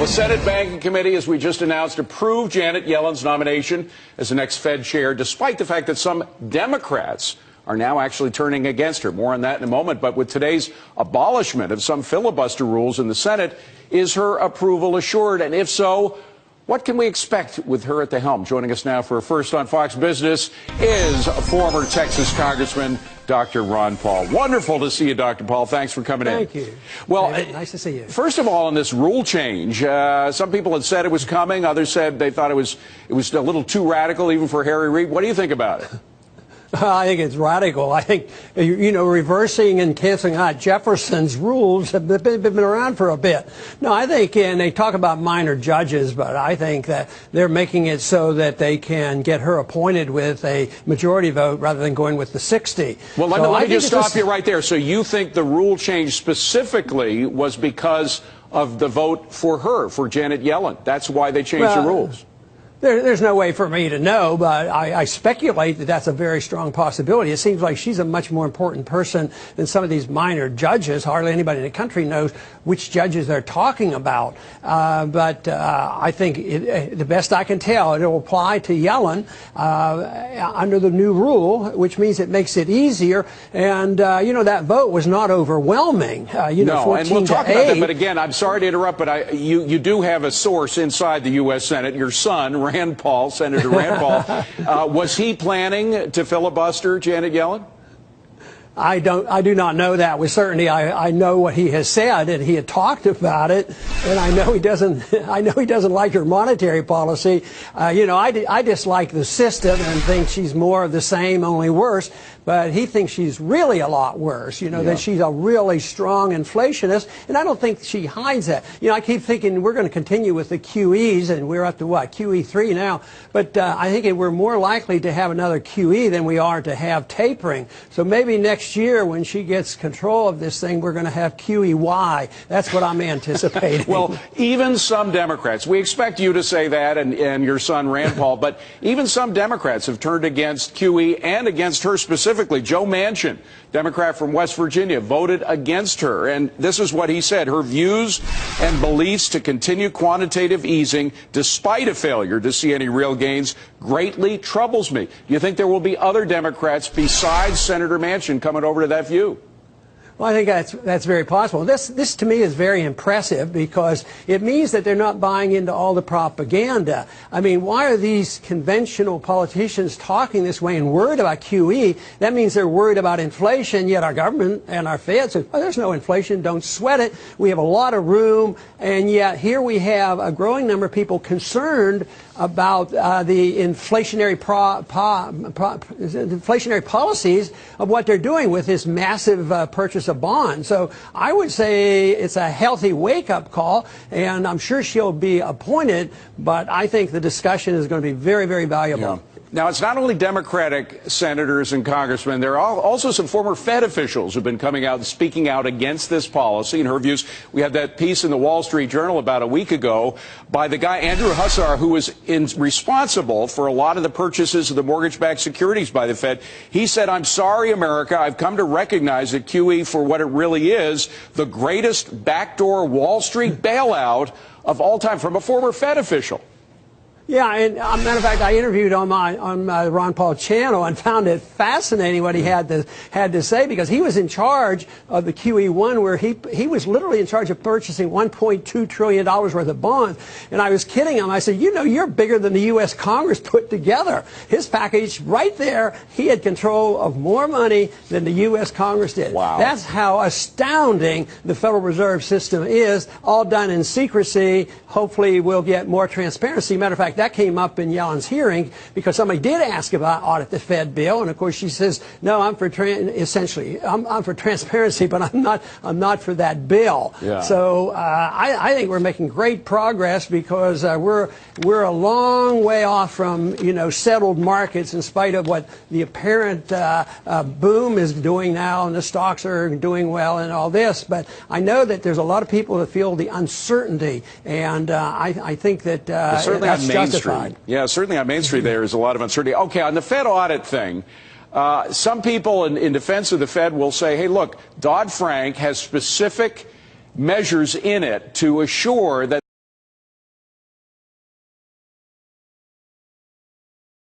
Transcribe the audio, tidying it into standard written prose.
The Senate Banking Committee, as we just announced, approved Janet Yellen's nomination as the next Fed chair, despite the fact that some Democrats are now actually turning against her. More on that in a moment. But with today's abolishment of some filibuster rules in the Senate, is her approval assured? And if so, what can we expect with her at the helm? Joining us now for First on Fox Business is former Texas Congressman Dr. Ron Paul. Wonderful to see you, Dr. Paul. Thanks for coming in. Thank you. Well, nice to see you. First of all, on this rule change, some people had said it was coming. Others said they thought it was a little too radical, even for Harry Reid. What do you think about it? I think it's radical. I think, reversing and canceling out Jefferson's rules have been around for a bit. No, I think, and they talk about minor judges, but I think that they're making it so that they can get her appointed with a majority vote rather than going with the 60. Well, let me just stop you right there. So you think the rule change specifically was because of the vote for her, for Janet Yellen? That's why they changed the rules? There's no way for me to know, but I speculate that that's a very strong possibility. It seems like she's a much more important person than some of these minor judges. Hardly anybody in the country knows which judges they're talking about. But I think the best I can tell, it will apply to Yellen under the new rule, which means it makes it easier. And, that vote was not overwhelming. No, and we'll talk 14-8. about that. But again, I'm sorry to interrupt, but you do have a source inside the U.S. Senate, your son, Rand Paul, Senator Rand Paul. Was he planning to filibuster Janet Yellen? I do not know that with certainty. I know what he has said, and he had talked about it, and I know he doesn't like her monetary policy. I dislike the system and think she's more of the same, only worse. But he thinks she's really a lot worse, that she's a really strong inflationist, and I don't think she hides that. I keep thinking we're going to continue with the QEs, and we're up to what, QE3 now, but I think we're more likely to have another QE than we are to have tapering. So maybe next year when she gets control of this thing, we're going to have QEY. That's what I'm anticipating. Well, even some Democrats, we expect you to say that and your son Rand Paul, but even some Democrats have turned against QE and against her specifically. Joe Manchin, Democrat from West Virginia, voted against her. And this is what he said. Her views and beliefs to continue quantitative easing, despite a failure to see any real gains, greatly troubles me. Do you think there will be other Democrats besides Senator Manchin coming over to that view? Well, I think that's very possible. This to me is very impressive because it means that they're not buying into all the propaganda. I mean, why are these conventional politicians talking this way and worried about QE? That means they're worried about inflation, yet our government and our Fed says, there's no inflation, don't sweat it. We have a lot of room, and yet here we have a growing number of people concerned about the inflationary policies of what they're doing with this massive purchase of bonds. So I would say it's a healthy wake-up call, and I'm sure she'll be appointed, but I think the discussion is going to be very, very valuable. Yeah. Now, it's not only Democratic senators and congressmen. There are also some former Fed officials who've been coming out and speaking out against this policy. In her views, we had that piece in the Wall Street Journal about a week ago by the guy, Andrew Huszar, who was responsible for a lot of the purchases of the mortgage-backed securities by the Fed. He said, "I'm sorry, America. I've come to recognize that QE for what it really is, the greatest backdoor Wall Street bailout of all time," from a former Fed official. Yeah, and matter of fact, I interviewed on my Ron Paul channel and found it fascinating what he had to say, because he was in charge of the QE1, where he was literally in charge of purchasing $1.2 trillion worth of bonds. And I was kidding him. I said, you're bigger than the U.S. Congress put together. His package right there, he had control of more money than the U.S. Congress did. Wow. That's how astounding the Federal Reserve System is, all done in secrecy. Hopefully we'll get more transparency. Matter of fact, that came up in Yellen's hearing because somebody did ask about audit the Fed bill, and of course she says, "No, I'm for I'm for transparency, but I'm not for that bill." Yeah. So I think we're making great progress because we're a long way off from settled markets, in spite of what the apparent boom is doing now, and the stocks are doing well and all this. But I know that there's a lot of people that feel the uncertainty, and I think that certainly that's on Main justified. Street. Yeah, certainly on Main Street there is a lot of uncertainty. Okay, on the Fed audit thing, some people in defense of the Fed will say, hey, look, Dodd-Frank has specific measures in it to assure that